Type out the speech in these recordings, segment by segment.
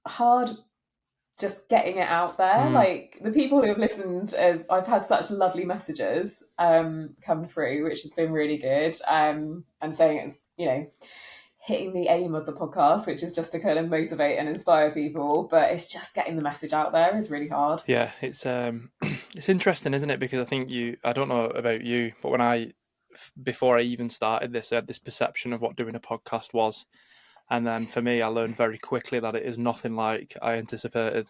hard just getting it out there. Like the people who have listened, I've had such lovely messages come through, which has been really good. And saying it's, hitting the aim of the podcast, which is just to kind of motivate and inspire people. But it's just getting the message out there is really hard. Yeah, it's it's interesting, isn't it? Because I think I don't know about you, but before I even started this, I had this perception of what doing a podcast was. And then for me, I learned very quickly that it is nothing like I anticipated.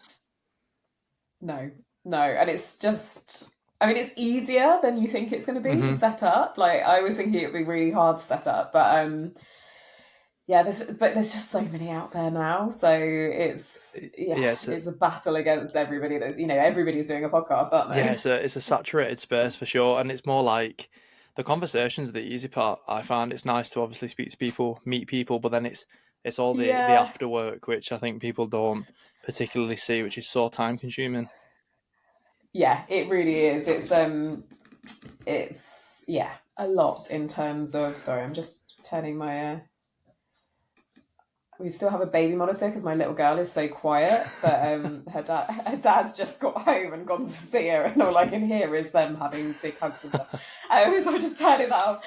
No, no. And it's just, I mean, it's easier than you think it's going to be to Hmm. set up. Like I was thinking it would be really hard to set up, but yeah, there's just so many out there now. So Yeah, it's a battle against everybody. Everybody's doing a podcast, aren't yeah, they? it's a saturated space for sure, and it's more like the conversations are the easy part. I find it's nice to obviously speak to people, meet people, but then it's all the Yeah, after work, which I think people don't particularly see, which is so time consuming. yeah, it really is. It's yeah, a lot in terms of. Sorry, I'm just turning my. We still have a baby monitor because my little girl is so quiet, but her dad's just got home and gone to see her, and all I can hear is them having big hugs and stuff. So I'm just turning that off.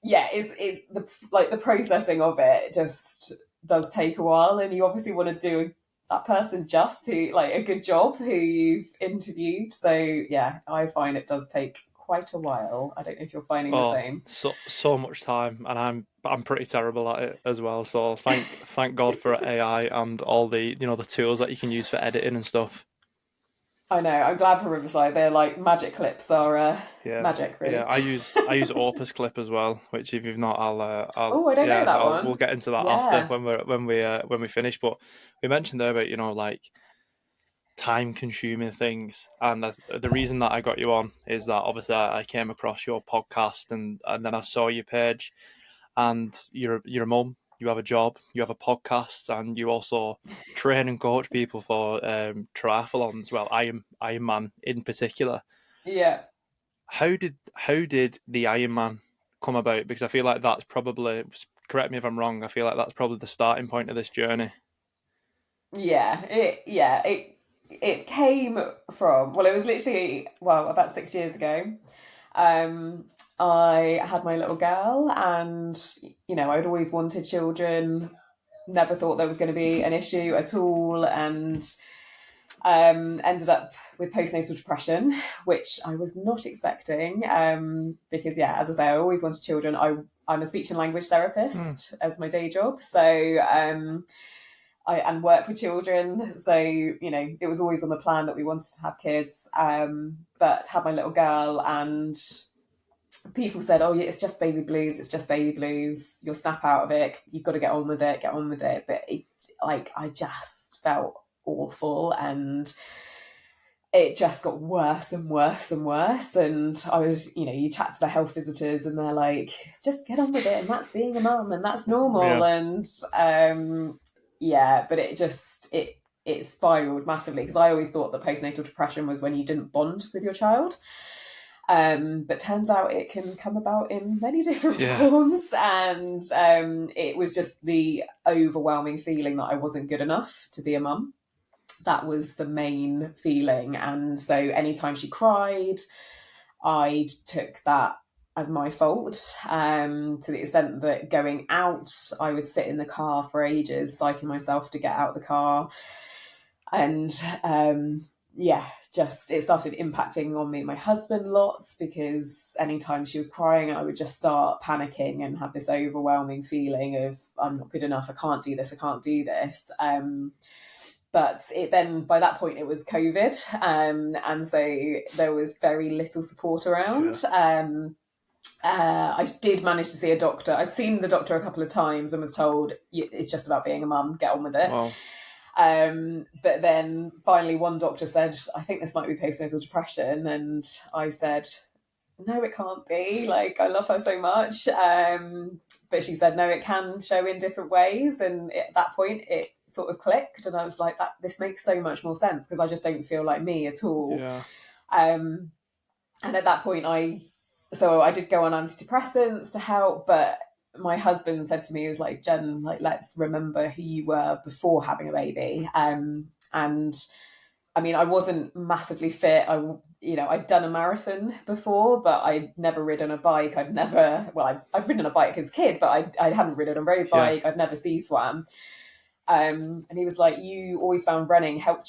Yeah, it's the processing of it just does take a while, and you obviously want to do that person just who like a good job who you've interviewed. So yeah, I find it does take quite a while. I don't know if you're finding the Oh, same. so much time, and I'm pretty terrible at it as well. So thank God for AI and all the tools that you can use for editing and stuff. I know. I'm glad for Riverside. They're like magic clips are Yeah, magic, yeah. really. I use Opus Clip as well, which if you've not, I'll Oh, I don't know that we'll one. get into that after Yeah. when we finish. But we mentioned there about like time consuming things, and the reason that I got you on is that obviously I came across your podcast, and then I saw your page, and you're a mum, you have a job, you have a podcast, and you also train and coach people for triathlons. Well, Ironman in particular. Yeah. How did the Ironman come about? Because I feel like that's probably, correct me if I'm wrong, I feel like that's probably the starting point of this journey. It came from, well, it was literally, well, about 6 years ago. Um, I had my little girl, and I'd always wanted children, never thought there was going to be an issue at all, and ended up with postnatal depression, which I was not expecting. Because yeah, as I say, I always wanted children. I'm a speech and language Hmm. therapist as my day job, so I work with children. So it was always on the plan that we wanted to have kids. But had my little girl, and people said, "Oh, yeah, it's just baby blues. It's just baby blues. You'll snap out of it. You've got to get on with it. Get on with it." But I just felt awful, and it just got worse and worse and worse. And I was, you chat to the health visitors, and they're like, "Just get on with it, and that's being a mum, and that's normal." Yeah. And yeah, but it spiraled massively, because I always thought that postnatal depression was when you didn't bond with your child. But turns out it can come about in many different Yeah. forms. And it was just the overwhelming feeling that I wasn't good enough to be a mum. That was the main feeling. And so anytime she cried, I took that as my fault, to the extent that going out, I would sit in the car for ages, psyching myself to get out of the car. And yeah, just it started impacting on me and my husband lots, because anytime she was crying, I would just start panicking and have this overwhelming feeling of, I'm not good enough, I can't do this, I can't do this. But it then, by that point, it was COVID, and so there was very little support Yeah. around. I did manage to see a doctor. I'd seen the doctor a couple of times and was told, it's just about being a mum, get on with it. Well, But then finally one doctor said, I think this might be postnatal depression. And I said, no, it can't be. Like, I love her so much. But she said, no, it can show in different ways. And at that point, it sort of clicked. And I was like, this makes so much more sense, because I just don't feel like me at all. yeah. And at that point, so I did go on antidepressants to help, but my husband said to me, he was like, Jen, like, let's remember who you were before having a baby. And I mean, I wasn't massively fit. I'd done a marathon before, but I'd never ridden a bike. I've ridden a bike as a kid, but I hadn't ridden a road Yeah. bike. I'd never sea swam. And he was like, you always found running helped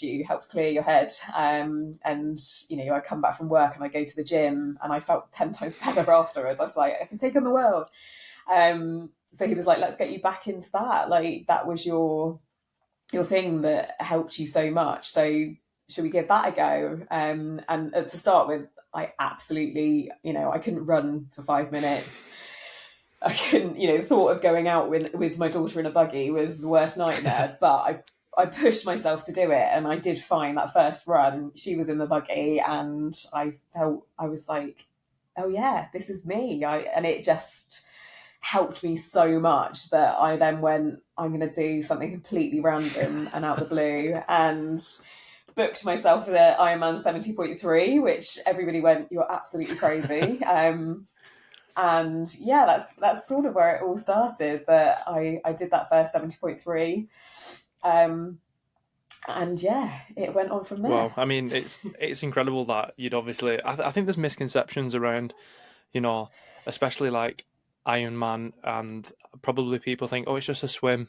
clear your head. And, I come back from work and I go to the gym and I felt 10 times better afterwards. I was like, I can take on the world. So he was like, let's get you back into that. Like, that was your thing that helped you so much. So should we give that a go? And to start with, I absolutely, I couldn't run for 5 minutes. I couldn't, thought of going out with my daughter in a buggy was the worst nightmare. But I pushed myself to do it, and I did fine that first run. She was in the buggy, and I was like, oh yeah, this is me. And it just helped me so much that I then went, I'm going to do something completely random and out the blue, and booked myself for the Ironman 70.3, which everybody went, you're absolutely crazy. And yeah, that's sort of where it all started. But I did that first 70.3. And yeah, it went on from Well, there. I mean, it's incredible that you'd obviously. I think there's misconceptions around, you know, especially like Iron Man, and probably people think, oh, it's just a swim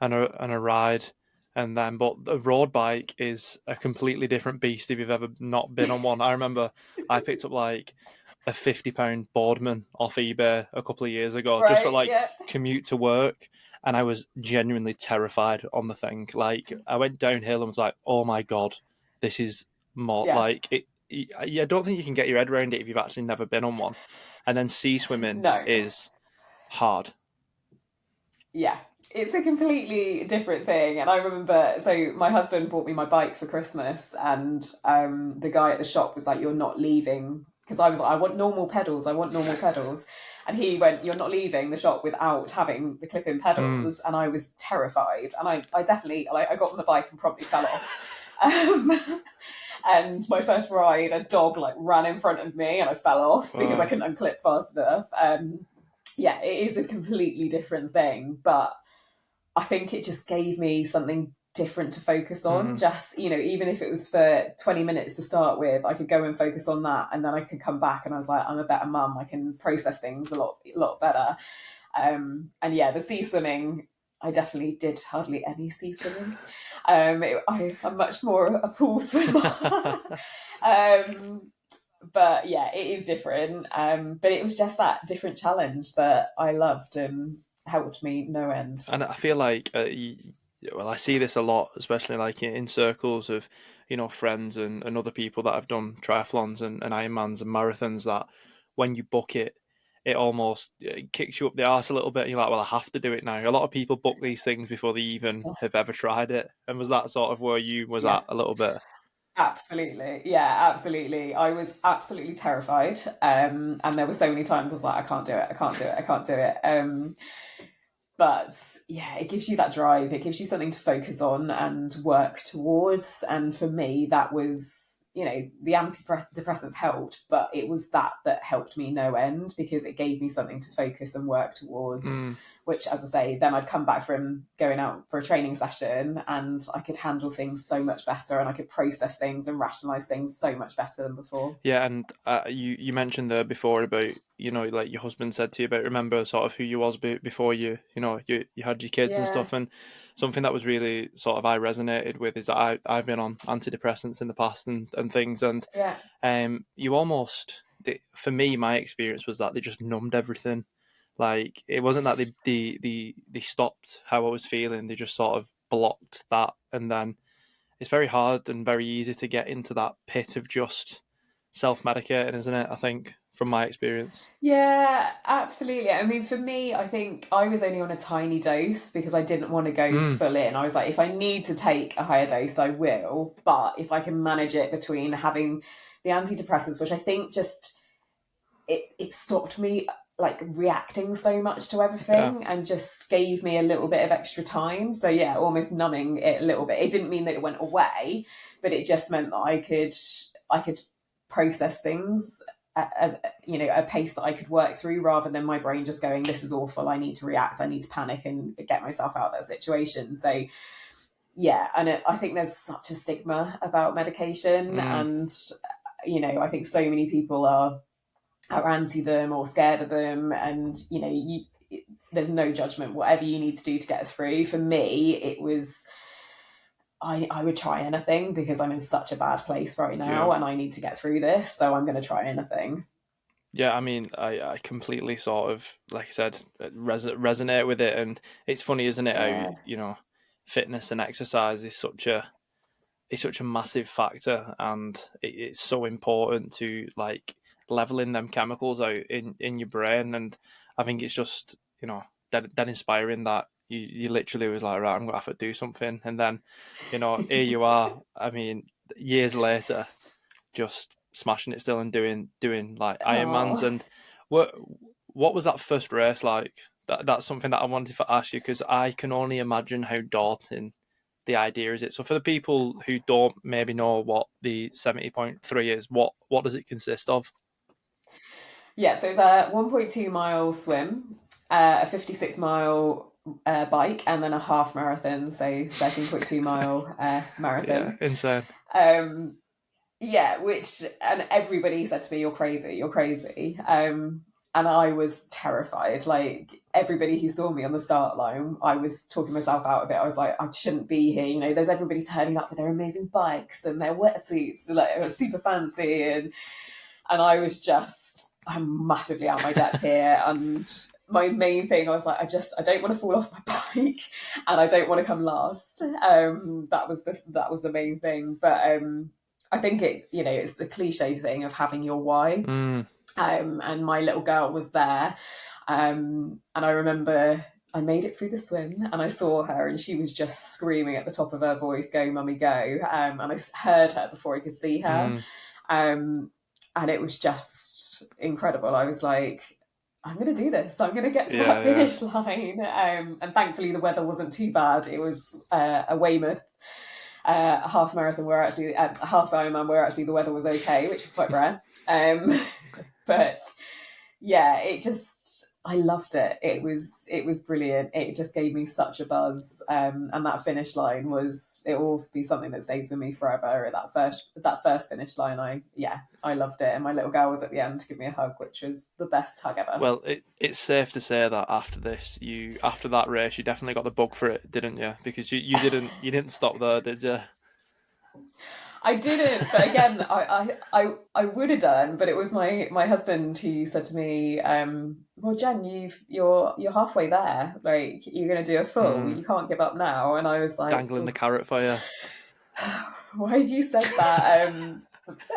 and a ride, and then but the road bike is a completely different beast if you've ever not been on one. I remember I picked up like a £50 Boardman off eBay a couple of years ago just for Right? like Yeah. commute to work, and I was genuinely terrified on the thing. Like I went downhill and was like, oh my god, this is more Yeah. like it. I don't think you can get your head around it if you've actually never been on one. And then sea swimming No. is hard. Yeah, it's a completely different thing. And I remember, so my husband bought me my bike for Christmas, and the guy at the shop was like, "You're not leaving," because I was like, "I want normal pedals. I want normal pedals." And he went, "You're not leaving the shop without having the clip-in Mm. pedals." And I was terrified, and I definitely, like, I got on the bike and probably fell off. Um, and my first ride, a dog like ran in front of me, and I fell off because I Uh, couldn't unclip fast enough. Yeah, it is a completely different thing, but I think it just gave me something different to focus on. mhm. Just, even if it was for 20 minutes to start with, I could go and focus on that, and then I could come back and I was like, I'm a better mum. I can process things a lot better. And yeah, the sea swimming, I definitely did hardly any sea swimming. I'm much more a pool swimmer. um, but yeah, it is different. But it was just that different challenge that I loved and helped me no end. And I feel like, well, I see this a lot, especially like in circles of, friends and other people that have done triathlons and Ironmans and marathons. That when you book it, it almost kicks you up the arse a little bit. You're like, well, I have to do it now. A lot of people book these things before they even have ever tried it. And was that sort of where you was Yeah, at a little bit? absolutely. Yeah, absolutely. I was absolutely terrified. And there were so many times I was like, I can't do it. I can't do it. I can't do it. But yeah, it gives you that drive. It gives you something to focus on and work towards. And for me, that was, the antidepressants helped, but it was that helped me no end, because it gave me something to focus and work towards. Mm. Which, as I say, then I'd come back from going out for a training session and I could handle things so much better, and I could process things and rationalize things so much better than before. Yeah, and you mentioned there before about like your husband said to you about remember sort of who you was before you had your kids and Yeah, stuff, and something that was really sort of I resonated with is that I've been on antidepressants in the past and things, and yeah, you almost for me my experience was that they just numbed everything. Like it wasn't that they stopped how I was feeling, they just sort of blocked that, and then it's very hard and very easy to get into that pit of just self-medicating, isn't it? I think from my experience. yeah, absolutely. I mean, for me, I think I was only on a tiny dose because I didn't want to go Mm, full in. I was like, if I need to take a higher dose, I will. But if I can manage it between having the antidepressants, which I think just it stopped me like reacting so much to yeah, everything and just gave me a little bit of extra time. So yeah, almost numbing it a little bit. It didn't mean that it went away, but it just meant that I could process things a pace that I could work through, rather than my brain just going, this is awful, I need to react, I need to panic and get myself out of that situation. So yeah, and I think there's such a stigma about medication, Mm, and I think so many people are anti them or scared of them, and there's no judgment. Whatever you need to do to get through. For me, it was I would try anything, because I'm in such a bad place right yeah. now and I need to get through this. So I'm going to try anything. Yeah, I mean, I completely sort of, like I said, resonate with it. And it's funny, isn't it, how, Yeah. fitness and exercise is such a massive factor, and it's so important to like leveling them chemicals out in your brain. And I think it's just that inspiring that you literally was like, right, I'm gonna have to do something, and then here you are. I mean, years later, just smashing it still and doing like Ironmans. Oh. And what was that first race like? That's something that I wanted to ask you, because I can only imagine how daunting the idea is. It so for the people who don't maybe know what the 70.3 is, what does it consist of? Yeah, so it's a 1.2 mile swim, a 56 mile bike, and then a half marathon, so 13.2 mile Yeah, marathon. insane. Um, Yeah, and everybody said to me, "You're crazy, you're crazy." And I was terrified. Like, everybody who saw me on the start line, I was talking myself out of it. I was like, I shouldn't be here. There's everybody turning up with their amazing bikes and their wetsuits, like, it was super fancy, and I was just, I'm massively out of my depth here. And my main thing, I was like, I don't want to fall off my bike, and I don't want to come last. That was the main thing. But I think it's the cliche thing of having your why. Mm, And my little girl was there, and I remember I made it through the swim, and I saw her, and she was just screaming at the top of her voice, "Go, mummy, go!" And I heard her before I could see her, mm, um, and it was just incredible. I was like, I'm going to do this. I'm going to get to yeah, that yeah. finish line. And thankfully, the weather wasn't too bad. It was a Weymouth half marathon where actually, a half Ironman where actually the weather was okay, which is quite rare. Um, but yeah, I loved it. It was brilliant. It just gave me such a buzz. And that finish line it will be something that stays with me forever. That first finish line, I loved it. And my little girl was at the end to give me a hug, which was the best hug ever. Well, it's safe to say that after that race, you definitely got the bug for it, didn't you? Because you didn't stop there, did you? I didn't, but again, I would have done, but it was my husband who said to me, "Well, Jen, you're halfway there. Like, you're going to do a full. Mm, You can't give up now." And I was like, dangling the "Oh, carrot for you. why have you said that?"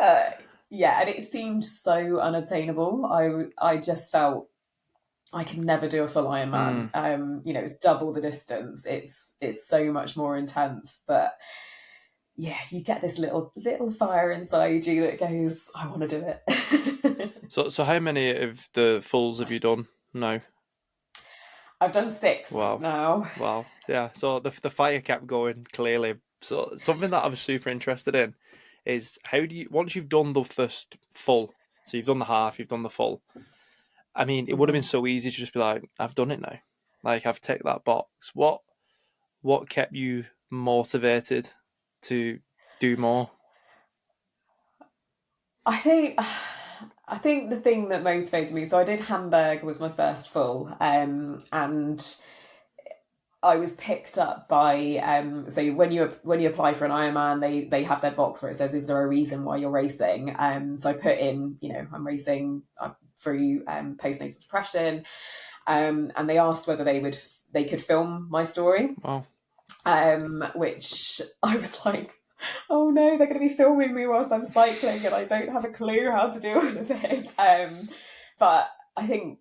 Uh, yeah, and it seemed so unobtainable. I just felt I could never do a full Ironman. Mm. It's double the distance. It's so much more intense, but yeah, you get this little fire inside you that goes, I want to do it. So how many of the fulls have you done now? I've done six Wow, now. wow, yeah. So the fire kept going clearly. So something that I was super interested in is how do you once you've done the first full, so you've done the half, you've done the full. I mean, it would have been Mhm. so easy to just be like, I've done it now. Like I've ticked that box. What kept you motivated to do more? I think I think the thing that motivated me. So I did Hamburg was my first full, and I was picked up by so when you apply for an Ironman, they have their box where it says, "Is there a reason why you're racing?" So I put in, I'm racing through postnatal depression, and they asked whether they could film my story, Wow. which I was like, oh no, they're going to be filming me whilst I'm cycling, and I don't have a clue how to do all of this. But I think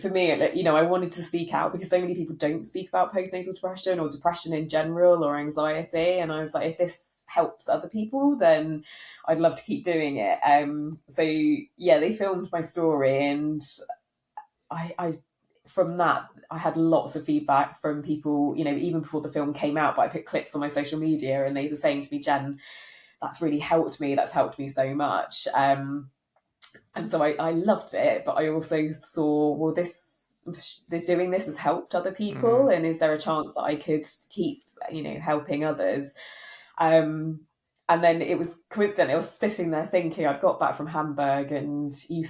for me, I wanted to speak out because so many people don't speak about postnatal depression or depression in general or anxiety, and I was like, if this helps other people, then I'd love to keep doing it. So yeah, they filmed my story, and I from that I had lots of feedback from people, even before the film came out. But I put clips on my social media, and they were saying to me, "Jen, that's really helped me. That's helped me so much." And so I loved it, but I also saw, well, doing this has helped other Mm. people, and is there a chance that I could keep, helping others? Um, and then it was coincident. I was sitting there thinking, I'd got back from Hamburg, and you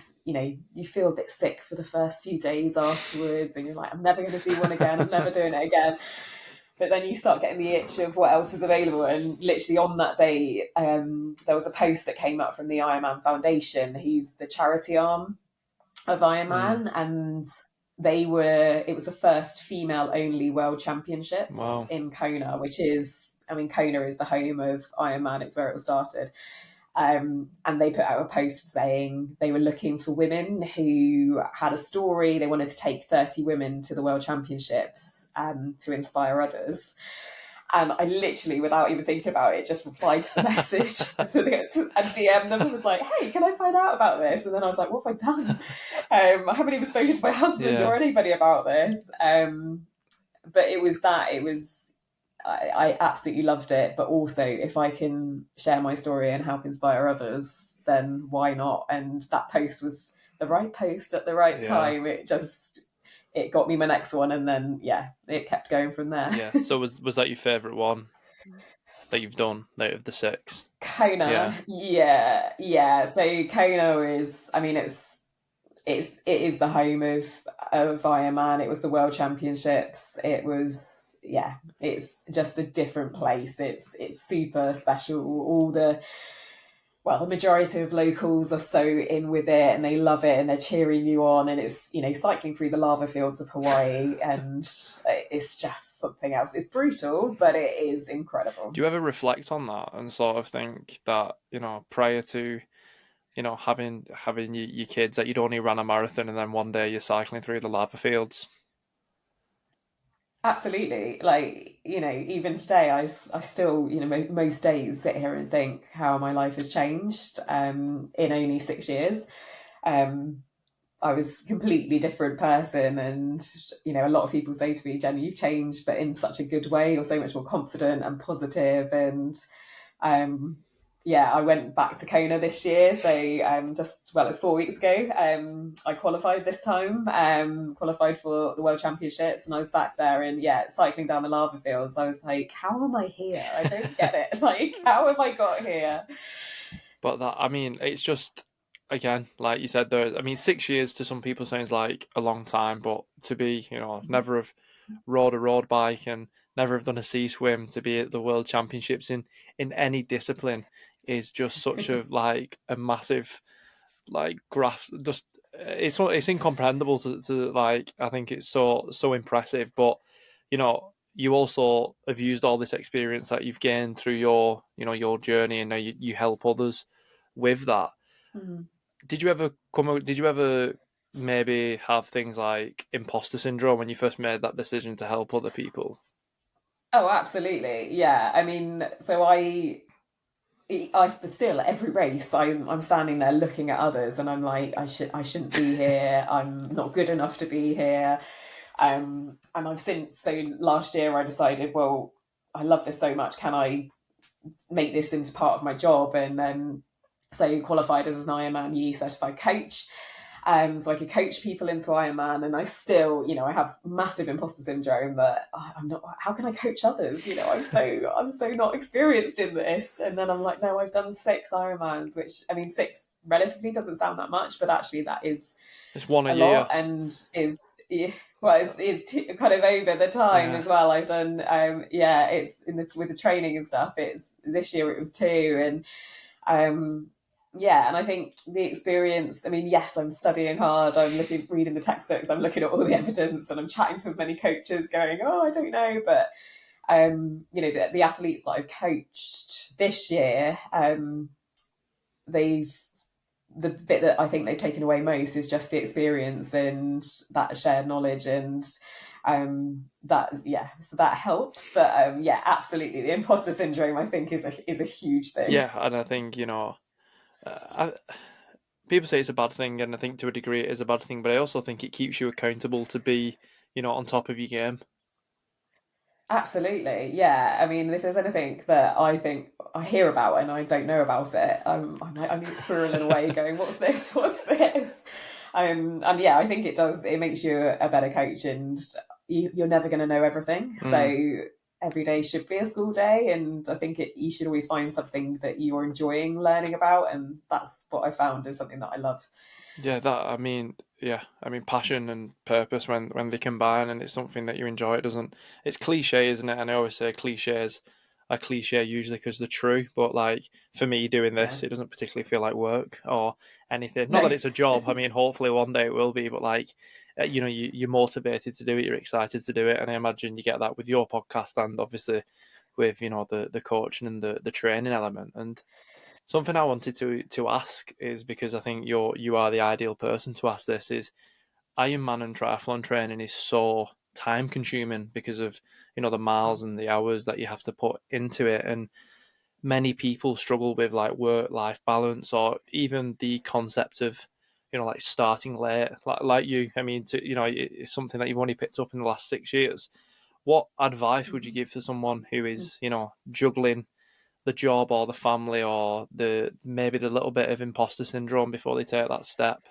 feel a bit sick for the first few days afterwards, and you're like, I'm never going to do one again. I'm never doing it again. But then you start getting the itch of what else is available. And literally on that day, there was a post that came up from the Ironman Foundation, who's the charity arm of Mm. Ironman, and it was the first female only world championships Wow. in Kona, which is, I mean, Kona is the home of Ironman. It's where it was started. And they put out a post saying they were looking for women who had a story. They wanted to take 30 women to the World Championships to inspire others. And I literally, without even thinking about it, just replied to the message and DM them and was like, hey, can I find out about this? And then I was like, what have I done? I haven't even spoken to my husband Yeah. or anybody about this. But I absolutely loved it. But also, if I can share my story and help inspire others, then why not? And that post was the right post at the right Yeah. time. It got me my next one, and then it kept going from there. Yeah. So was that your favourite one that you've done out of the six? Kona, Yeah. yeah, yeah. So Kona is, I mean, it is the home of Ironman. It was the World Championships. It was, yeah, it's just a different place. It's super special. The majority of locals are so in with it, and they love it, and they're cheering you on, and it's, cycling through the lava fields of Hawaii, and it's just something else. It's brutal, but it is incredible. Do you ever reflect on that and sort of think that, prior to, having your kids, that you'd only run a marathon and then one day you're cycling through the lava fields? Absolutely. Like, even today, I still, most days sit here and think how my life has changed in only 6 years. Um, I was a completely different person. And, a lot of people say to me, Jenny, you've changed, but in such a good way. You're so much more confident and positive. And um, I went back to Kona this year. So it's 4 weeks ago. I qualified this time. Qualified for the World Championships, and I was back there and cycling down the lava fields. I was like, how am I here? I don't get it. Like, how have I got here? But that, I mean, it's just, again, like you said, there. I mean, 6 years to some people sounds like a long time, but to be, never have rode a road bike and never have done a sea swim, to be at the World Championships in any discipline is just such a like a massive like graph. Just it's incomprehensible to like. I think it's so impressive, but you also have used all this experience that you've gained through your journey, and now you help others with that. Mm. Did you ever maybe have things like imposter syndrome when you first made that decision to help other people? Oh, absolutely. Yeah. I mean, so I still, every race I'm standing there looking at others, and I'm like, I shouldn't be here. I'm not good enough to be here. And I've since, so last year I decided, well, I love this so much. Can I make this into part of my job? And so qualified as an Ironman U certified coach. So I could coach people into Ironman, and I still, I have massive imposter syndrome that I'm not. How can I coach others? I'm so not experienced in this. And then I'm like, no, I've done 6 Ironmans, which, I mean, 6 relatively doesn't sound that much, but actually that is It's one a a year. lot, and is, yeah, well, it's kind of over the time Yeah. as well. I've done, it's with the training and stuff. It's this year it was 2, and um, and I think the experience. I mean, yes, I'm studying hard. I'm reading the textbooks. I'm looking at all the evidence, and I'm chatting to as many coaches, going, "Oh, I don't know," but the athletes that I've coached this year, they've the bit that I think they've taken away most is just the experience and that shared knowledge, and so that helps. But absolutely, the imposter syndrome I think is a huge thing. Yeah, and I think people say it's a bad thing, and I think to a degree it is a bad thing. But I also think it keeps you accountable to be, on top of your game. Absolutely, yeah. I mean, if there's anything that I think I hear about it and I don't know about it, I'm squirreling away going, what's this? What's this? And yeah, I think it does. It makes you a better coach, and you're never going to know everything. Mm. So every day should be a school day, and I think you should always find something that you're enjoying learning about, and that's what I found is something that I love. Yeah, I mean, passion and purpose when they combine, and it's something that you enjoy. It doesn't. It's cliche, isn't it? And I always say cliches are cliche usually because they're true. But like for me, doing Yeah. this, it doesn't particularly feel like work or anything. Not that No. it's a job. I mean, hopefully one day it will be. But like, you're motivated to do it. You're excited to do it, and I imagine you get that with your podcast and obviously with the coaching and the training element. And something I wanted to ask is because I think you are the ideal person to ask this is Ironman and triathlon training is so time consuming because of the miles and the hours that you have to put into it, and many people struggle with like work life balance or even the concept of like starting late like you. I mean, it's something that you've only picked up in the last 6 years. What advice would you give to someone who is juggling the job or the family or the maybe the little bit of imposter syndrome before they take that step?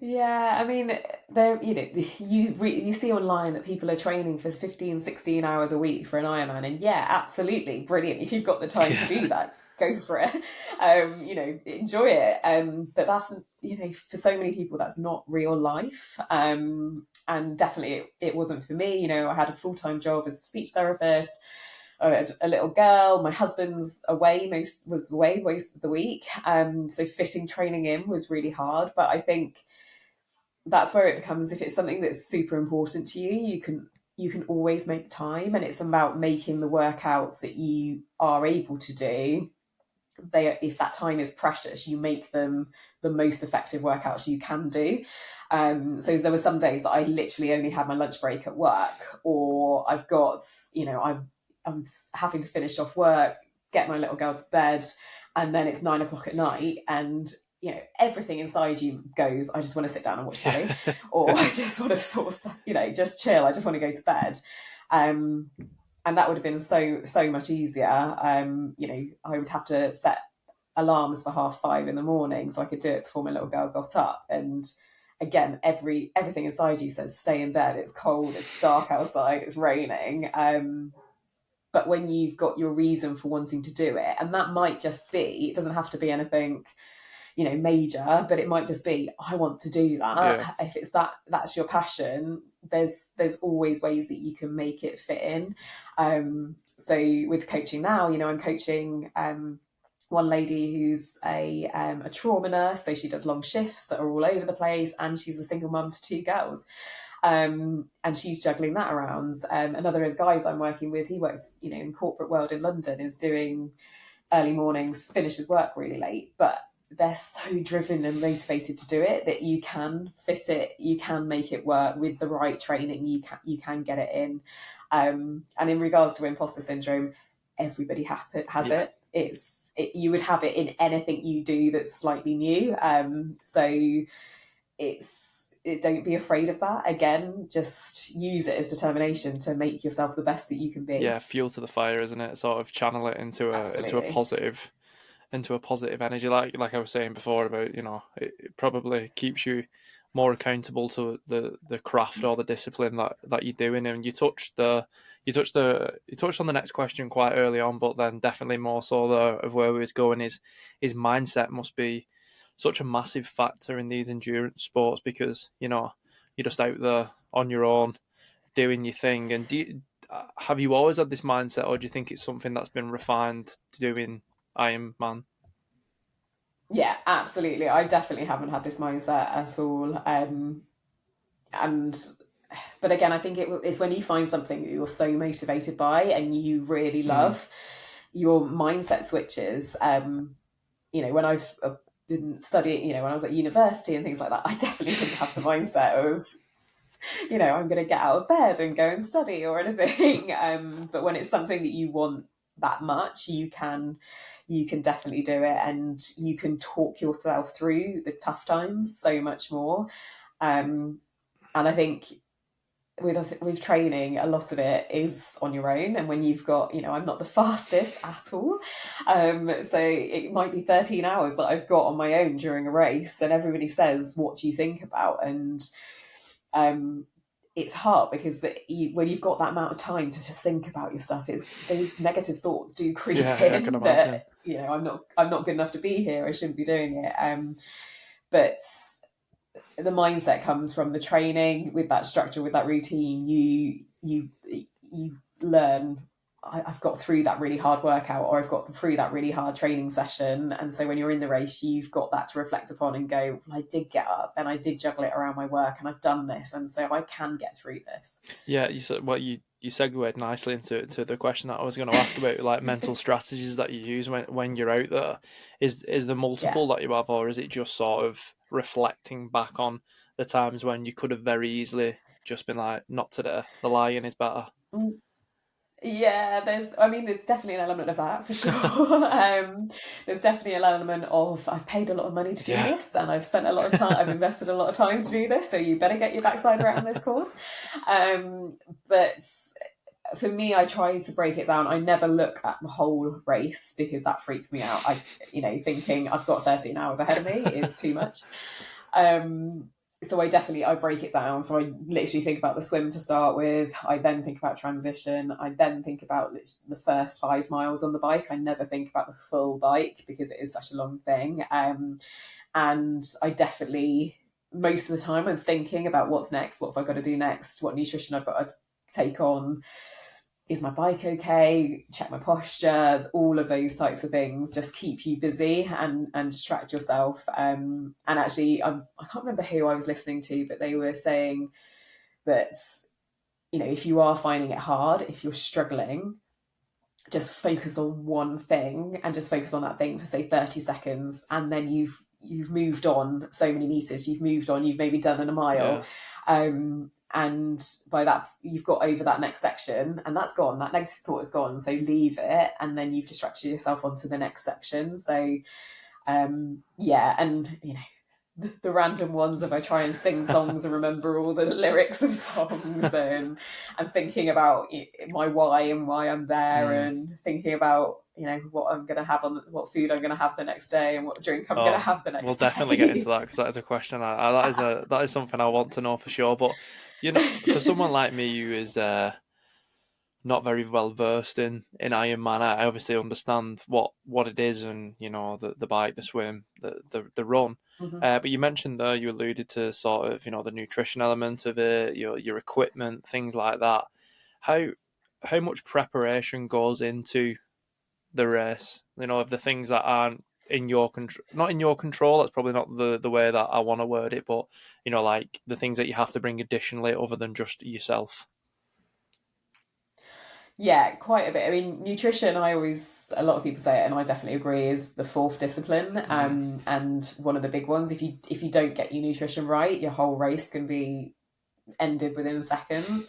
Yeah, I mean, there, you see online that people are training for 15, 16 hours a week for an Ironman, and yeah, absolutely brilliant. If you've got the time to Yeah, do that, go for it. Enjoy it. But that's, for so many people, that's not real life. And definitely it wasn't for me. I had a full-time job as a speech therapist. I had a little girl. My husband's was away most of the week. So fitting training in was really hard. But I think that's where it becomes, if it's something that's super important to you, you can always make time, and it's about making the workouts that you are able to do, if that time is precious, you make them the most effective workouts you can do. So there were some days that I literally only had my lunch break at work, or I've got, I'm having to finish off work, get my little girl to bed, and then it's 9 o'clock at night, and everything inside you goes, I just want to sit down and watch telly, yeah, or I just want to sort of, just chill. I just want to go to bed. Um, and that would have been so much easier. I would have to set alarms for 5:30 in the morning so I could do it before my little girl got up. And again, everything inside you says stay in bed. It's cold. It's dark outside. It's raining. But when you've got your reason for wanting to do it, and that might just be, it doesn't have to be anything major, but it might just be, I want to do yeah, that. If it's that's your passion, there's always ways that you can make it fit in. So with coaching now, I'm coaching one lady who's a trauma nurse, so she does long shifts that are all over the place, and she's a single mum to two girls. And she's juggling that around. Another of the guys I'm working with, he works in corporate world in London, is doing early mornings, finishes work really late, but they're so driven and motivated to do it that you can fit it, you can make it work with the right training, you can get it in. And in regards to imposter syndrome, everybody has yeah. it. You would have it in anything you do that's slightly new. So don't be afraid of that. Again, just use it as determination to make yourself the best that you can be. Yeah, fuel to the fire, isn't it? Sort of channel it into a Absolutely. positive energy. Like I was saying before about it probably keeps you more accountable to the craft or the discipline that you're doing. And you touched on the next question quite early on, but then definitely more so of where we was going is mindset must be such a massive factor in these endurance sports because you're just out there on your own doing your thing. And have you always had this mindset, or do you think it's something that's been refined doing Iron Man? Yeah, absolutely. I definitely haven't had this mindset at all. And but again, I think it's when you find something that you're so motivated by and you really Mm. love, your mindset switches. When I've didn't study, when I was at university and things like that, I definitely didn't have the mindset of, I'm going to get out of bed and go and study or anything. But when it's something that you want that much, you can definitely do it, and you can talk yourself through the tough times so much more. And I think with training, a lot of it is on your own, and when you've got, I'm not the fastest at all, so it might be 13 hours that I've got on my own during a race, and everybody says, what do you think about? And um it's hard because when you've got that amount of time to just think about your stuff, it's those negative thoughts do creep Yeah, I can in imagine. that, I'm not good enough to be here, I shouldn't be doing it. But the mindset comes from the training with that structure, with that routine. You learn. I've got through that really hard workout, or I've got through that really hard training session, and so when you're in the race, you've got that to reflect upon and go, well, I did get up and I did juggle it around my work, and I've done this, and so I can get through this. Yeah, you segued nicely into the question that I was going to ask about, like mental strategies that you use when you're out there. Is there Yeah. multiple that you have, or is it just sort of reflecting back on the times when you could have very easily just been like, not today, the lion is better. Yeah, there's definitely an element of that for sure. There's definitely an element of, I've paid a lot of money to do Yeah, this, and I've spent a lot of time, I've invested a lot of time to do this, so you better get your backside around this course. But for me, I try to break it down. I never look at the whole race because that freaks me out. Thinking I've got 13 hours ahead of me is too much. Um, so I break it down. So I literally think about the swim to start with. I then think about transition. I then think about the first 5 miles on the bike. I never think about the full bike because it is such a long thing. And I definitely, most of the time, I'm thinking about what's next. What have I got to do next? What nutrition I've got to take on? Is my bike okay? Check my posture. All of those types of things just keep you busy and distract yourself. And actually, I can't remember who I was listening to, but they were saying that, if you are finding it hard, if you're struggling, just focus on one thing and just focus on that thing for, say, 30 seconds, and then you've moved on so many meters, you've moved on, you've maybe done a mile, yeah, and by that you've got over that next section, and that's gone, that negative thought is gone, so leave it, and then you've distracted yourself onto the next section. So yeah, and the random ones, if I try and sing songs and remember all the lyrics of songs, and thinking about my why and why I'm there, mm. and thinking about what I'm going to have what food I'm going to have the next day, and what drink I'm going to Oh, have the we'll next definitely get into day. that because that is a question. That is something I want to know for sure. But for someone like me who is not very well versed in Ironman. I obviously understand what it is, and the bike, the swim, the run. Mhm. But you mentioned there, you alluded to sort of the nutrition element of it, your equipment, things like that. How how much preparation goes into the race? Of the things that aren't in your control, not in your control. That's probably not the way that I want to word it, but like the things that you have to bring additionally, other than just yourself. Yeah, quite a bit. I mean, nutrition, a lot of people say it, and I definitely agree, is the fourth discipline, Mm, and one of the big ones. If you don't get your nutrition right, your whole race can be ended within seconds.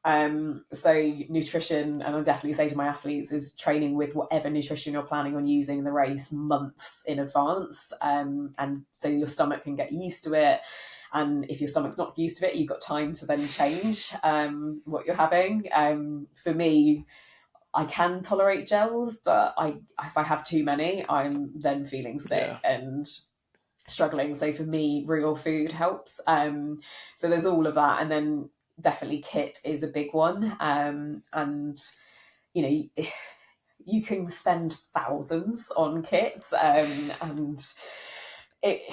So nutrition, and I definitely say to my athletes, is training with whatever nutrition you're planning on using in the race months in advance, and so your stomach can get used to it. And if your stomach's not used to it, you've got time to then change what you're having. For me, I can tolerate gels, but if I have too many, I'm then feeling sick yeah, and struggling. So for me, real food helps. So there's all of that, and then definitely kit is a big one. And you know, you can spend thousands on kits, and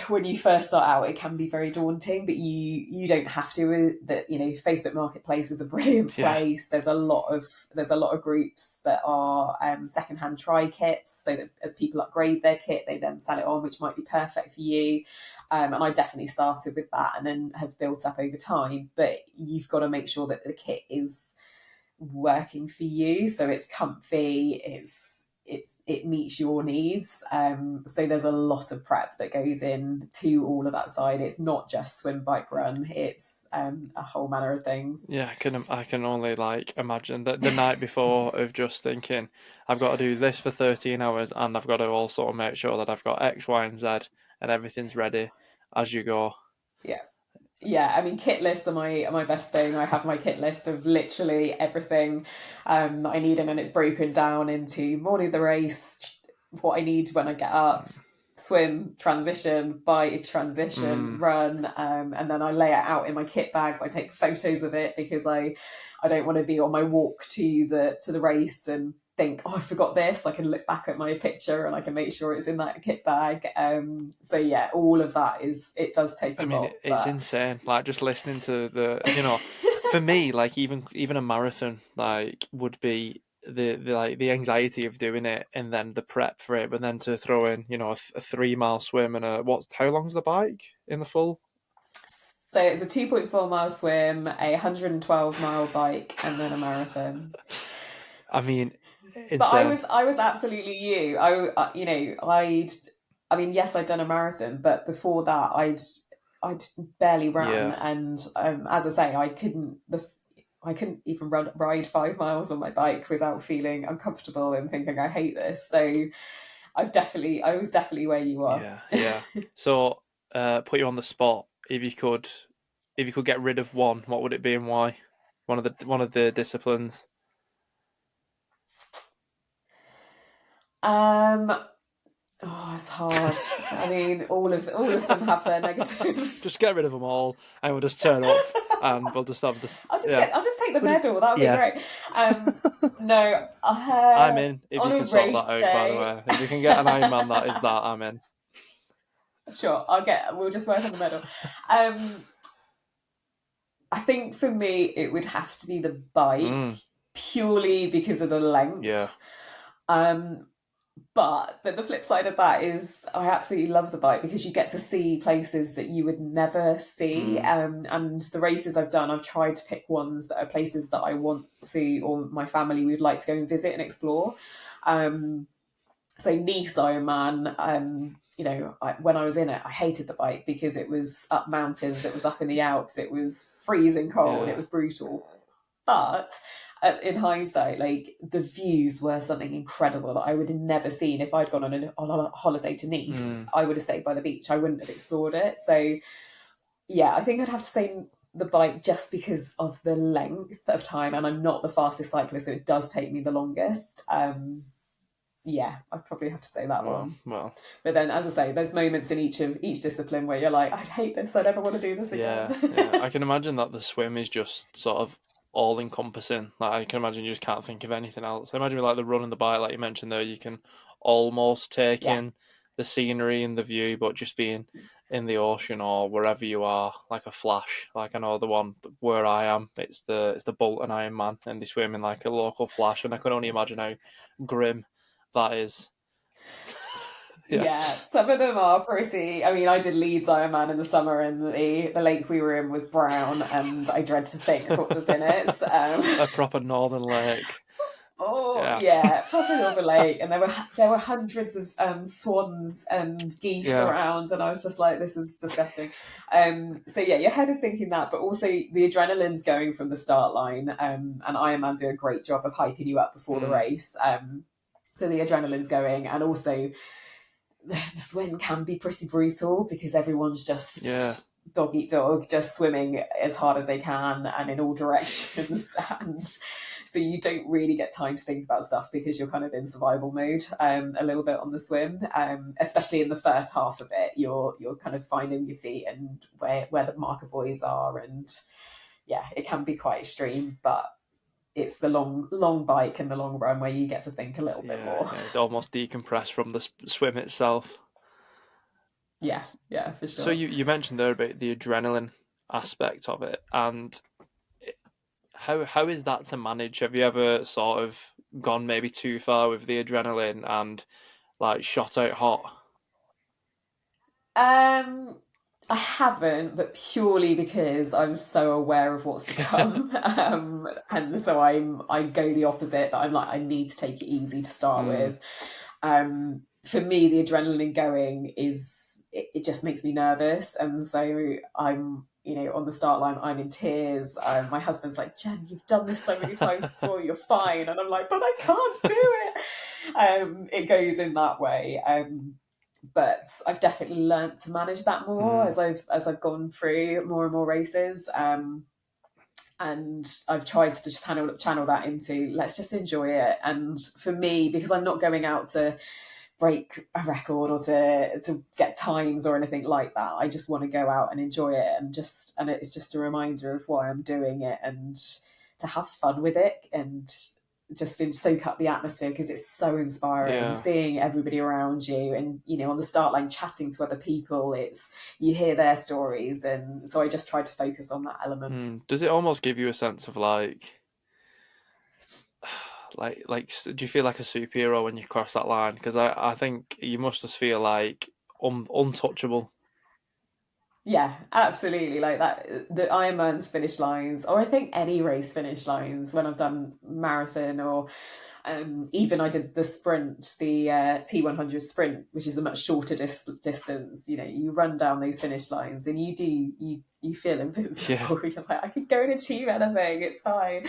when you first start out, it can be very daunting, but you don't have to. That Facebook Marketplace is a brilliant yeah. place. There's a lot of groups that are secondhand try kits, so that as people upgrade their kit, they then sell it on, which might be perfect for you. And I definitely started with that, and then have built up over time. But you've got to make sure that the kit is working for you, so it's comfy, it meets your needs. So there's a lot of prep that goes in to all of that side. It's not just swim, bike, run, it's a whole manner of things. Yeah, I can only like imagine that the night before of just thinking I've got to do this for 13 hours, and I've got to also make sure that I've got X, Y, and Z and everything's ready as you go. Yeah, Yeah, I mean, kit lists are my best thing. I have my kit list of literally everything that I need, and then it's broken down into morning of the race, what I need when I get up, swim, transition, bike, transition, Mm. run, and then I lay it out in my kit bags. I take photos of it because I don't want to be on my walk to the race and think, oh, I forgot this. I can look back at my picture and I can make sure it's in that kit bag. So yeah, all of that it does take a I mean, lot, it's but insane. Like just listening to for me, like even a marathon, like would be the anxiety of doing it and then the prep for it, but then to throw in, a 3 mile swim and how long's the bike in the full? so it's a 2.4 mile swim, a 112 mile bike, and then a marathon. I mean, But insane. I was absolutely you. You know, I mean, yes, I'd done a marathon, but before that, I'd barely ran, Yeah, and as I say, I couldn't even ride 5 miles on my bike without feeling uncomfortable and thinking I hate this. So I was definitely where you are. yeah. So, put you on the spot. If you could get rid of one, what would it be and why? One of the disciplines. Um, oh, it's hard. I mean, all of them have their negatives. Just get rid of them all, and we'll just turn up, and we'll just have this. Yeah, I'll just take the would it? medal. That would be Yeah, great. No, I'm in. If on you a can sort race that out, by the day. way, if we can get an Ironman, that is that. I'm in. Sure, we'll just work on the medal. Um, I think for me, it would have to be the bike Mm, purely because of the yeah. length. Um, But then the flip side of that is I absolutely love the bike because you get to see places that you would never see. Mm, And the races I've done, I've tried to pick ones that are places that I want to, or my family would like to go and visit and explore. Um, so Nice Ironman, you know, when I was in it, I hated the bike because it was up mountains, it was up in the Alps, it was freezing cold, it yeah. was brutal. But in hindsight, like the views were something incredible that I would have never seen if I'd gone on a holiday to Nice. Mm, I would have stayed by the beach. I wouldn't have explored it. So yeah, I think I'd have to say the bike just because of the length of time, and I'm not the fastest cyclist, so it does take me the longest. Yeah, I'd probably have to say that well, one. well. But then, as I say, there's moments in each discipline where you're like, I'd hate this. I never want to do this Yeah, yeah. again. I can imagine that the swim is just sort of all encompassing. Like I can imagine you just can't think of anything else. I imagine like the run and the bike, like you mentioned there, you can almost take Yeah, in the scenery and the view, but just being in the ocean or wherever you are, like a flash. Like I know the one where I am, it's the Bolton Ironman, and they swim in like a local flash, and I can only imagine how grim that is. Yeah. yeah, some of them are pretty. I mean, I did Leeds Ironman in the summer, and the lake we were in was brown, and I dread to think what was in it. A proper northern lake. Oh Yeah. yeah, proper Northern Lake, and there were hundreds of swans and geese Yeah. around, and I was just like, this is disgusting. So yeah, your head is thinking that, but also the adrenaline's going from the start line, and Ironman do a great job of hyping you up before the Mm, race. So the adrenaline's going, and also the swim can be pretty brutal because everyone's yeah. just dog eat dog, just swimming as hard as they can and in all directions. And so you don't really get time to think about stuff because you're kind of in survival mode a little bit on the swim. Especially in the first half of it, you're kind of finding your feet and where the marker buoys are, and yeah, it can be quite extreme, but it's the long bike and the long run where you get to think a little bit Yeah, more. yeah, it almost decompress from the swim itself. Yeah, yeah, for So sure. you mentioned there about the adrenaline aspect of it, and how is that to manage? Have you ever sort of gone maybe too far with the adrenaline and like shot out hot? Um, I haven't, but purely because I'm so aware of what's to come, and so I go the opposite. That I'm like I need to take it easy to start Mm, with. For me, the adrenaline going it just makes me nervous, and so I'm on the start line. I'm in tears. My husband's like, Jen, you've done this so many times before. You're fine, and I'm like, but I can't do it. It goes in that way. but I've definitely learnt to manage that more Mm. as I've gone through more and more races. And I've tried to just channel that into, let's just enjoy it. And for me, because I'm not going out to break a record or to get times or anything like that, I just want to go out and enjoy it, and it's just a reminder of why I'm doing it, and to have fun with it, and just to soak up the atmosphere, because it's so inspiring Yeah. seeing everybody around you, and on the start line chatting to other people. It's, you hear their stories, and so I just try to focus on that element. Mm. Does it almost give you a sense of do you feel like a superhero when you cross that line? Because I think you must just feel like untouchable. Yeah, absolutely. Like that, the Ironman's finish lines, or I think any race finish lines when I've done marathon, or even I did the sprint, the T100 sprint, which is a much shorter distance. You run down those finish lines, and you feel Yeah. invincible. You're like, I could go and achieve anything. It's fine.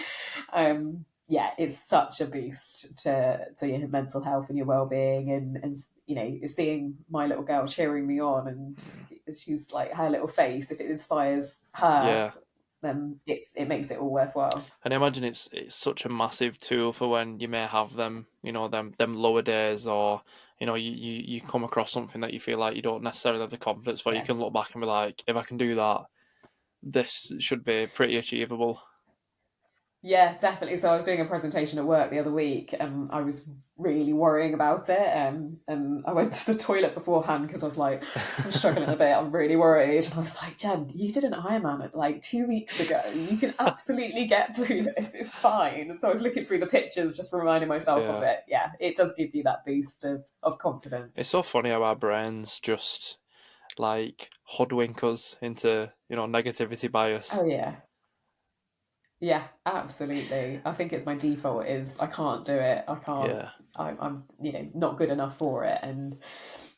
Yeah, it's such a boost to your mental health and your well-being, and seeing my little girl cheering me on, and Mm. she's like, her little face, if it inspires her, Yeah. then it makes it all worthwhile. And I imagine it's such a massive tool for when you may have them, them lower days, or you come across something that you feel like you don't necessarily have the confidence for. You Yeah. can look back and be like, if I can do that, this should be pretty achievable. Yeah, definitely. So I was doing a presentation at work the other week, and I was really worrying about it. And I went to the toilet beforehand because I was like, I'm struggling a bit. I'm really worried. And I was like, Jen, you did an Ironman like 2 weeks ago. You can absolutely get through this. It's fine. So I was looking through the pictures, just reminding myself of Yeah. it. Yeah, it does give you that boost of confidence. It's so funny how our brains just like hoodwink us into, negativity bias. Oh yeah. Yeah, absolutely. I think it's my default is I can't do it. I can't. Yeah. I'm not good enough for it, and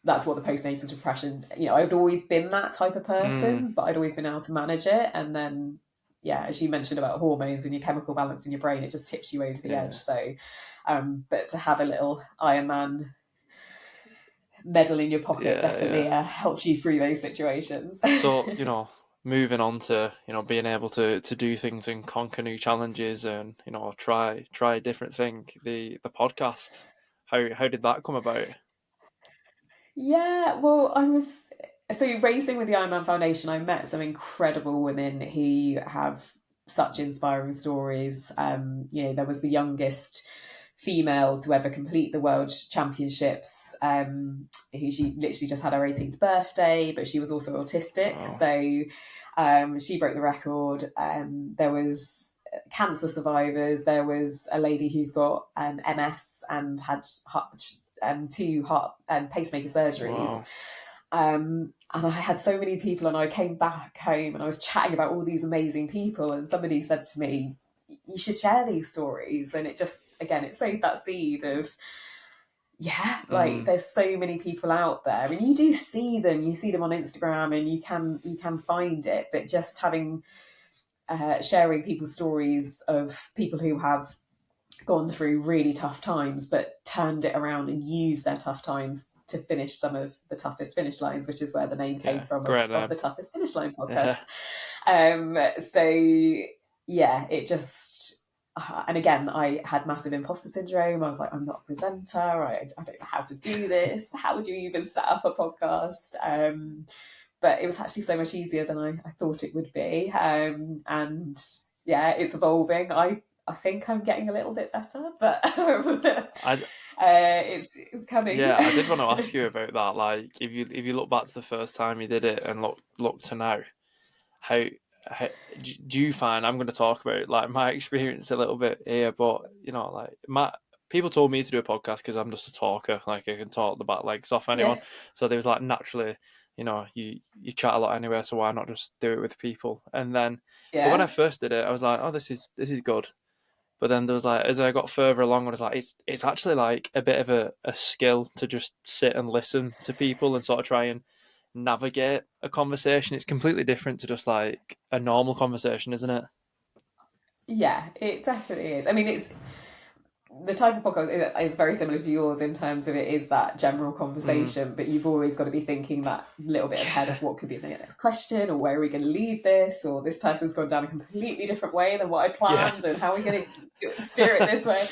that's what the postnatal depression. I'd always been that type of Mm. person, but I'd always been able to manage it. And then, yeah, as you mentioned about hormones and your chemical balance in your brain, it just tips you over the edge. Yeah. So, but to have a little Ironman medal in your pocket Yeah. definitely Yeah. helps you through those situations. So, moving on to, being able to do things and conquer new challenges and, try a different thing. The podcast. How did that come about? Yeah, well, I was so racing with the Ironman Foundation. I met some incredible women who have such inspiring stories. There was the youngest female to ever complete the World Championships, who she literally just had her 18th birthday, but she was also autistic, Wow. so she broke the record. There was cancer survivors. There was a lady who's got MS and had two heart and pacemaker surgeries. Wow. And I had so many people, and I came back home and I was chatting about all these amazing people, and somebody said to me, you should share these stories. And it just, again, it sowed that seed of, yeah, like Mm. there's so many people out there, and you see them on Instagram, and you can find it, but just having sharing people's stories of people who have gone through really tough times, but turned it around and used their tough times to finish some of the toughest finish lines, which is where the name came Yeah. from Great of name. the toughest finish line Yeah. podcast. So yeah, it just. And again, I had massive imposter syndrome. I was like, I'm not a presenter. I don't know how to do this. How would you even set up a podcast? But it was actually so much easier than I thought it would be. And yeah, it's evolving. I think I'm getting a little bit better, but I it's coming. Yeah, I did want to ask you about that. Like, if you look back to the first time you did it and look to now, how, how do you find? I'm going to talk about like my experience a little bit here, but like my people told me to do a podcast because I'm just a talker. Like I can talk the back legs off anyone. Yeah, So there was like naturally, you chat a lot anyway, so why not just do it with people? And then, but when I yeah, first did it, I was like, oh, this is good. But then there was like, as I got further along, I was like, it's actually like a bit of a skill to just sit and listen to people and sort of try and navigate a conversation. It's completely different to just like a normal conversation, isn't it? yeah. It definitely is. I mean, it's the type of podcast is very similar to yours in terms of it is that general Mm. conversation, but you've always got to be thinking that little bit ahead of what could be the next question, or where are we going to lead this, or this person's gone down a completely different way than what I Yeah. planned, and how are we going to steer it this way?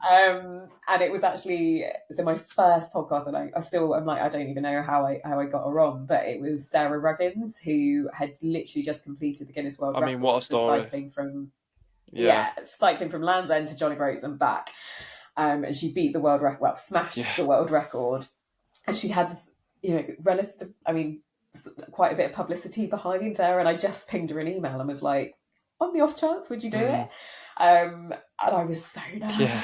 And it was actually, so my first podcast, and I still am like, I don't even know how I got her on, but it was Sarah Ruggins, who had literally just completed the Guinness World I mean, what a Record for story. Yeah. cycling from Land's End to Johnny Groats and back. And she beat the world record, well, smashed Yeah. the world record. And she had, relative, quite a bit of publicity behind her. And I just pinged her an email and was like, on the off chance, would you do it? And I was so nervous. Yeah.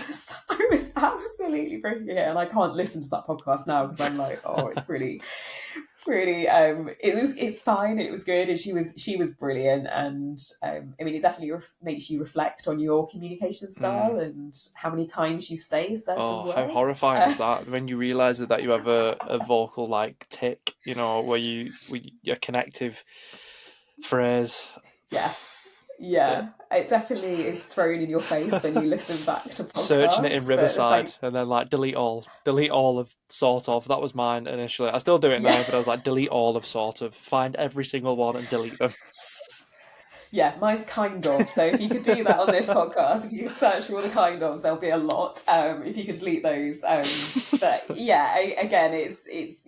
I was absolutely freaking it. And I can't listen to that podcast now because I'm like, oh, it's really, really, it's fine. It was good. And she was brilliant. And it definitely makes you reflect on your communication style and how many times you say certain Oh, how words. horrifying is that when you realise that you have a vocal like tick, where your connective phrase. Yeah. Yeah, it definitely is thrown in your face when you listen back to Searching it in podcasts. But Riverside and then like delete all of sort of. That was mine initially. I still do it yeah, now, but I was like delete all of sort of. Find every single one and delete them. yeah, mine's kind of. So if you could do that on this podcast, if you could search for all the kind ofs, there'll be a lot. If you could delete those, but yeah, again, it's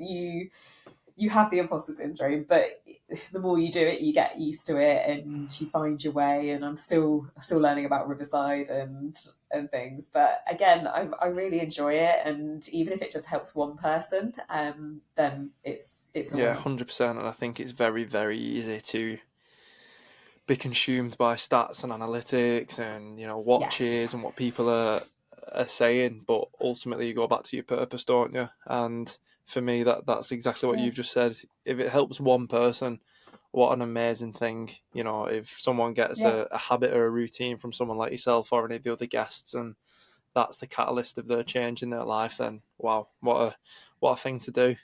you have the imposter syndrome, but the more you do it, you get used to it and you find your way. And I'm still learning about Riverside and things, but again, I really enjoy it. And even if it just helps one person, then it's a Yeah, win. 100%. And I think it's very, very easy to be consumed by stats and analytics and Yes. watches and what people are saying, but ultimately you go back to your purpose, don't you? And for me, that's exactly what Yeah. you've just said. If it helps one person, what an amazing thing. If someone gets Yeah. a habit or a routine from someone like yourself or any of the other guests, and that's the catalyst of their change in their life, then wow, what a thing to do.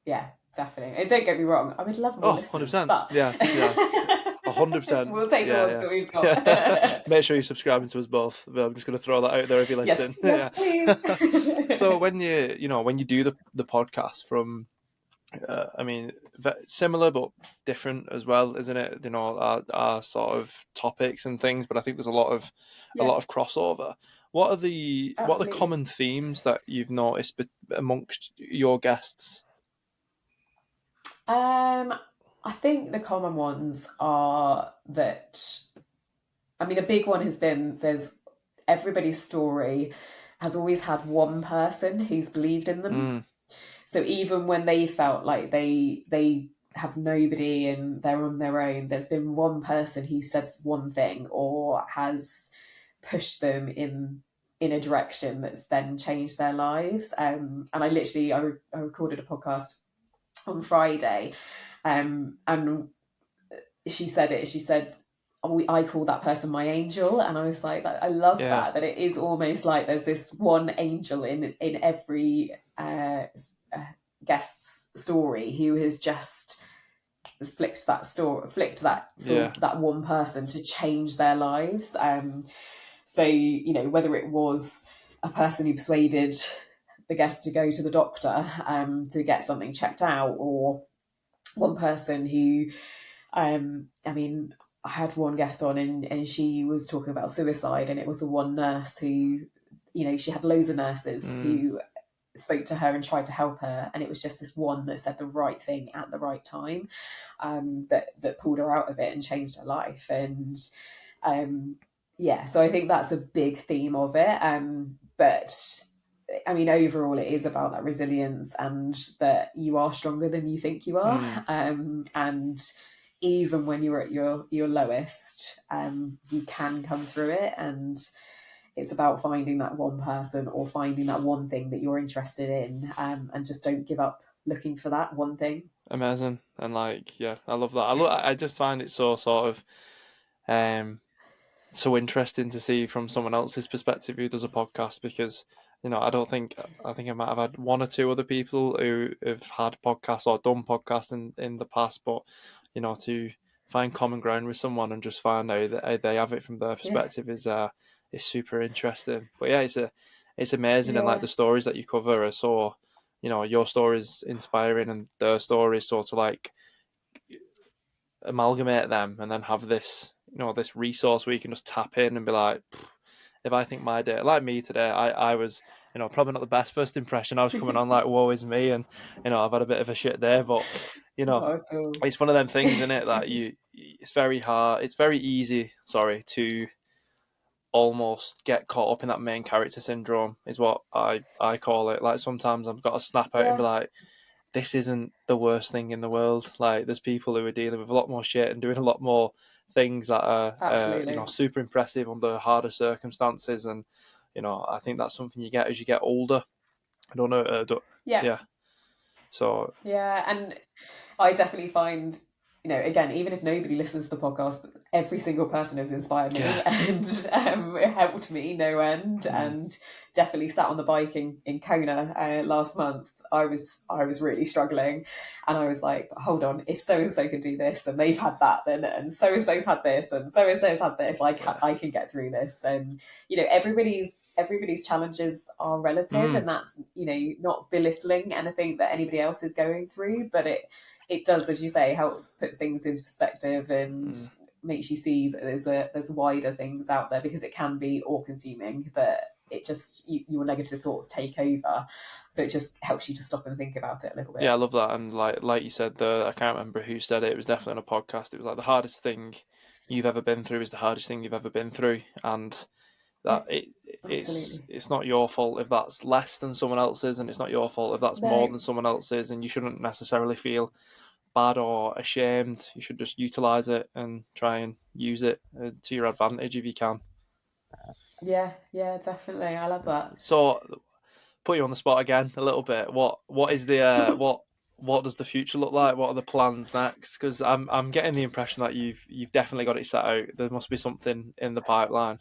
Yeah, definitely. And don't get me wrong, I would love more Oh, listeners, 100%. but Yeah, yeah. 100%. we'll take the Yeah, ones yeah. that we've Yeah. got. Make sure you're subscribing to us both. I'm just going to throw that out there if you're Yes, listening. yes, Yeah. please. So when you do the podcast from, I mean, similar but different as well, isn't it? Our sort of topics and things, but I think there's a Yeah, lot of crossover. What are the absolutely. common themes that you've noticed amongst your guests? Um, I think the common ones are that, a big one has been there's everybody's story has always had one person who's believed in them. Mm, So even when they felt like they have nobody and they're on their own, there's been one person who says one thing or has pushed them in a direction that's then changed their lives. And I recorded a podcast on Friday, and she said it. She said, I call that person my angel, and I was like, I love yeah, that. That it is almost like there's this one angel in every guest's story who has just flicked that for yeah, that one person to change their lives. So whether it was a person who persuaded the guest to go to the doctor to get something checked out, or one person who I had one guest on and she was talking about suicide, and it was the one nurse who, she had loads of nurses mm, who spoke to her and tried to help her, and it was just this one that said the right thing at the right time, that pulled her out of it and changed her life. And yeah, so I think that's a big theme of it. But overall, it is about that resilience and that you are stronger than you think you are. mm. And even when you're at your lowest, you can come through it. And it's about finding that one person or finding that one thing that you're interested in, and just don't give up looking for that one thing. Amazing. And like, yeah, I love that. I just find it so sort of um so interesting to see from someone else's perspective who does a podcast, because I think I might have had one or two other people who have had podcasts or done podcasts in the past, but to find common ground with someone and just find out that they have it from their Yeah, perspective it's super interesting. But yeah, it's amazing, and like Yeah, the stories that you cover are so, your story's inspiring, and their stories sort of like amalgamate them, and then have this, this resource where you can just tap in and be like, if I think my day, like me today, I was, probably not the best first impression. I was coming on like, woe is me, and I've had a bit of a shit day, but you know, not at all. it's one of them things, isn't it, that it's very hard, it's very easy, sorry, to almost get caught up in that main character syndrome, is what I call it. Like sometimes I've got to snap out and be Yeah, like, this isn't the worst thing in the world. Like there's people who are dealing with a lot more shit and doing a lot more things that are, absolutely. super impressive under harder circumstances. And I think that's something you get as you get older. I don't know. Yeah, Yeah. So yeah, and I definitely find, again, even if nobody listens to the podcast, every single person has inspired me yeah. and it helped me no end. Mm. And definitely sat on the bike in Kona last month. I was really struggling, and I was like, hold on, if so and so can do this, and they've had that, then and so and so's had this, and so so's had this, like Yeah. I can get through this. And everybody's challenges are relative, Mm. and that's not belittling anything that anybody else is going through, but it does, as you say, helps put things into perspective and Mm. makes you see that there's wider things out there, because it can be all consuming, that it just your negative thoughts take over. So it just helps you to stop and think about it a little Yeah, I bit. love that. And like you said, I can't remember who said it. It was definitely on a podcast. It was like the hardest thing you've ever been through is the hardest thing you've ever been through, and Yeah, that it's absolutely. it's not your fault if that's less than someone else's, and it's not your fault if that's more No, than someone else's, and you shouldn't necessarily feel bad or ashamed. You should just utilize it and try and use it to your advantage if you can. yeah, yeah, definitely. I love that. So, put you on the spot again a little bit. What is the what does the future look like? What are the plans next? Because I'm getting the impression that you've definitely got it set out. There must be something in the pipeline.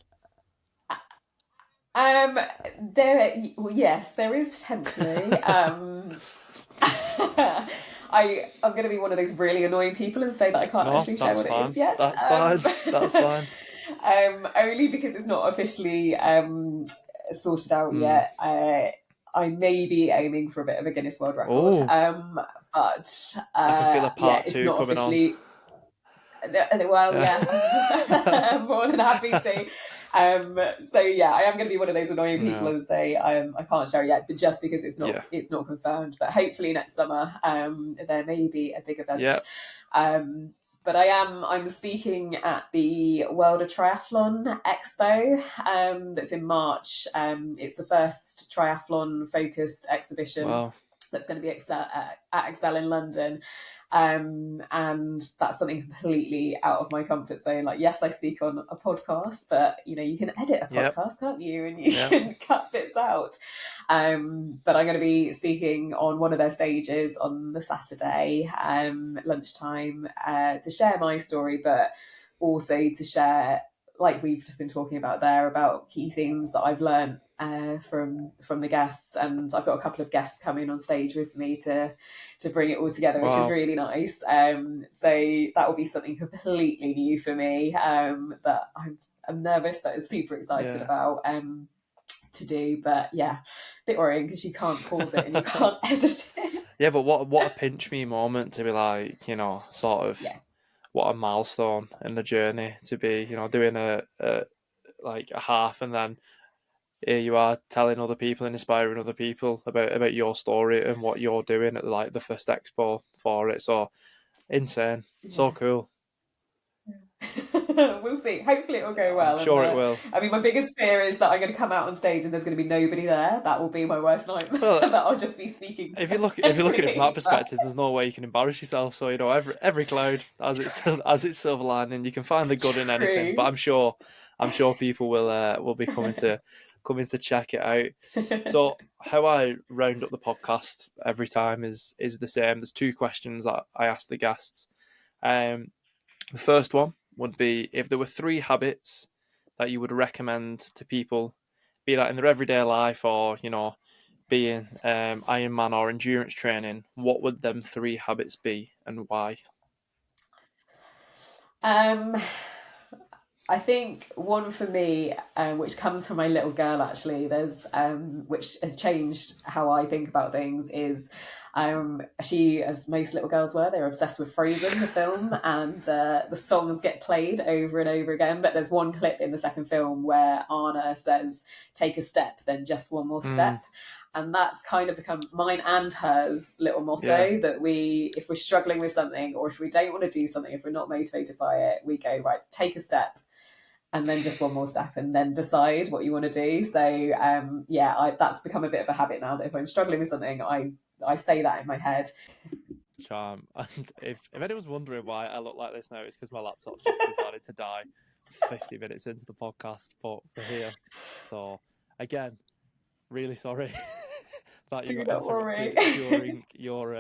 Um, well, yes, there is potentially. I'm going to be one of those really annoying people and say that I can't No, actually share that's what it is fine. yet. That's fine. That's fine. Only because it's not officially sorted out Mm. yet. I may be aiming for a bit of a Guinness World Record, Oh, but I can feel a yeah, part it's two not coming on. officially. Well, Yeah. yeah, I'm more than happy to. So yeah, I am going to be one of those annoying people Yeah. and say I can't share it yet, but just because Yeah. it's not confirmed. But hopefully next summer, there may be a big event. Yeah. Um, but I'm speaking at the World of Triathlon Expo, that's in March. It's the first triathlon focused exhibition Wow. that's going to be at Excel in London. And that's something completely out of my comfort zone. Like, yes, I speak on a podcast, but you can edit a Yep. podcast, can't you? And you Yep. can cut bits out. But I'm going to be speaking on one of their stages on the Saturday, lunchtime, to share my story, but also to share, like we've just been talking about there, about key things that I've learned from the guests. And I've got a couple of guests coming on stage with me to bring it all together, which is Wow. really nice. So that will be something completely new for me, that I'm nervous, that I'm super excited Yeah. about to do. But yeah, a bit worrying because you can't pause it and you can't edit it. Yeah, but what a pinch me moment to be like, sort of Yeah, what a milestone in the journey to be, doing a like a half, and then here you are telling other people and inspiring other people about your story and what you're doing at like the first expo for it. So insane, so yeah. cool. We'll see. Hopefully it will go I'm well. And sure it will. I mean, my biggest fear is that I'm going to come out on stage and there's going to be nobody there. That will be my worst nightmare. Well, That I'll just be speaking if you look at it from that really fast. perspective, there's no way you can embarrass yourself. So every cloud has its silver lining. You can find the good in anything. But True. I'm sure people will be coming to check it out. So how I round up the podcast every time is the same. There's two questions that I ask the guests. Um, the first one would be, if there were three habits that you would recommend to people, be that in their everyday life or being Ironman or endurance training, what would them three habits be and why? um, I think one for me, which comes from my little girl actually, there's which has changed how I think about things, is she, as most little girls were, they were obsessed with Frozen, the film, and the songs get played over and over again. But there's one clip in the second film where Anna says, "Take a step, then just one more Mm, step." And that's kind of become mine and hers little yeah, motto, that if we're struggling with something, or if we don't want to do something, if we're not motivated by it, we go, right, take a step, and then just one more step, and then decide what you want to do. So that's become a bit of a habit now, that if I'm struggling with something, I say that in my head. charm. And if anyone's wondering why I look like this now, it's because my laptop's just decided to die 50 minutes into the podcast, but we're here. So again, really sorry that you Do got not worry. interrupted during your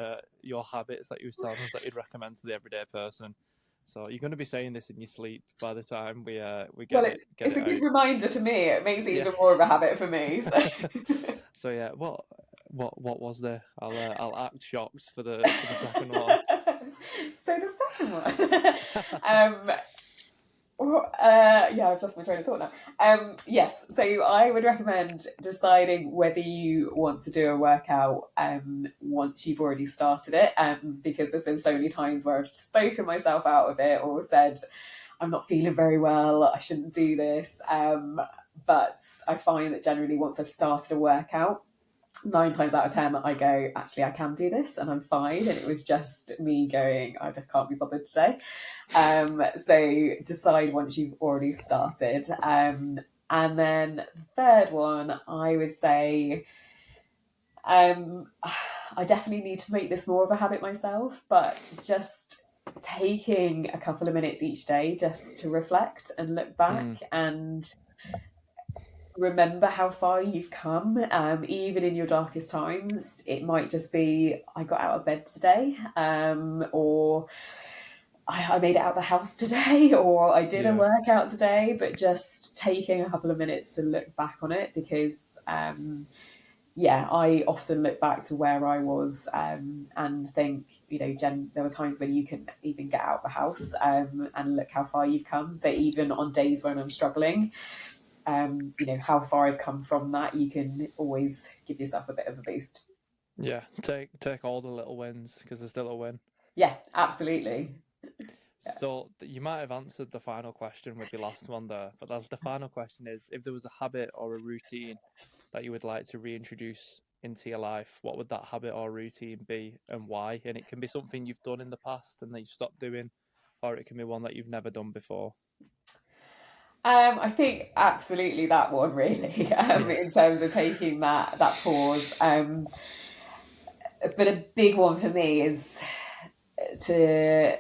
habits that you were telling us that you'd recommend to the everyday person. So you're going to be saying this in your sleep by the time we Well, get it's it a good out. reminder to me. It makes it Yeah. even more of a habit for me. So, So yeah, what was there? I'll act shocked for the second one. so the second one. Yeah, I've lost my train of thought now. Yes, so I would recommend deciding whether you want to do a workout once you've already started it, because there's been so many times where I've spoken myself out of it, or said, I'm not feeling very well, I shouldn't do this. But I find that generally once I've started a workout, 9 times out of 10, I go, actually, I can do this and I'm fine. And it was just me going, I just can't be bothered today. So decide once you've already started. And then the third one, I would say, I definitely need to make this more of a habit myself, but just taking a couple of minutes each day just to reflect and look back Mm, and remember how far you've come, even in your darkest times. It might just be, I got out of bed today, or I made it out of the house today, or I did a yeah, workout today, but just taking a couple of minutes to look back on it, because I often look back to where I was, and think, Jen, there were times when you couldn't even get out of the house, and look how far you've come. So even on days when I'm struggling, how far I've come from that, you can always give yourself a bit of a boost. yeah. Take all the little wins because there's still a win. Yeah, absolutely. Yeah. So you might have answered the final question with the last one there, but the final question is: if there was a habit or a routine that you would like to reintroduce into your life, what would that habit or routine be, and why? And it can be something you've done in the past and that you stopped doing, or it can be one that you've never done before. I think absolutely that one, really, Yeah. in terms of taking that pause. But a big one for me is to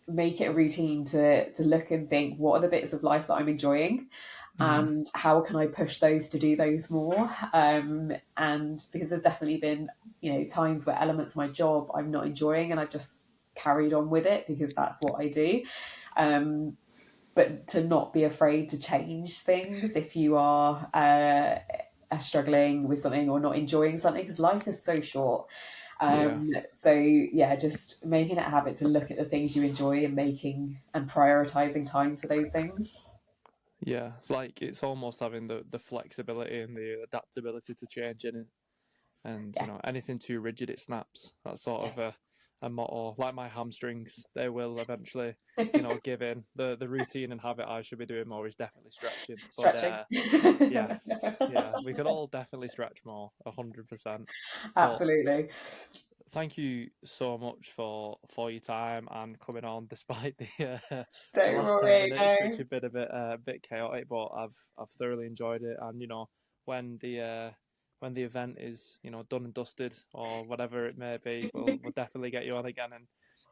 make it a routine to look and think, what are the bits of life that I'm enjoying, Mm, and how can I push those to do those more. And because there's definitely been times where elements of my job I'm not enjoying, and I've just carried on with it because that's what I do. But to not be afraid to change things if you are struggling with something or not enjoying something, because life is so short. yeah. So yeah, just making it a habit to look at the things you enjoy, and making and prioritizing time for those things. Yeah, like it's almost having the flexibility and the adaptability to change in it. And Yeah, anything too rigid, it snaps. That's sort yeah. of a motto. Like my hamstrings, they will eventually, give in. The routine and habit I should be doing more is definitely stretching. But Stretching. yeah, yeah, we could all definitely stretch more, 100%. But Absolutely. thank you so much for your time and coming on, despite the Don't last 10 worry, minutes, which no. have been a bit chaotic. But I've thoroughly enjoyed it, and when when the event is done and dusted or whatever it may be, we'll definitely get you on again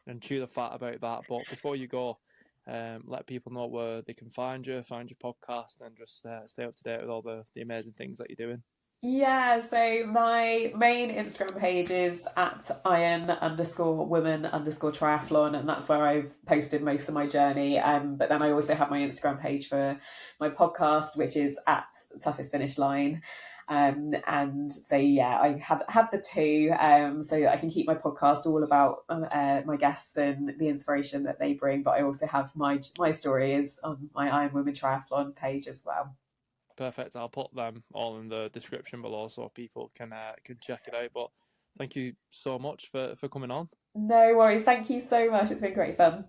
and chew the fat about that. But before you go, let people know where they can find you, find your podcast, and just stay up to date with all the amazing things that you're doing. Yeah, so my main Instagram page is at iron_women_triathlon, and that's where I've posted most of my journey. But then I also have my Instagram page for my podcast, which is at Toughest Finish Line. And so yeah, I have the two, so that I can keep my podcast all about my guests and the inspiration that they bring. But I also have my story is on my Iron Women Triathlon page as well. Perfect. I'll put them all in the description below so people can check it out. But thank you so much for coming on. No worries. Thank you so much. It's been great fun.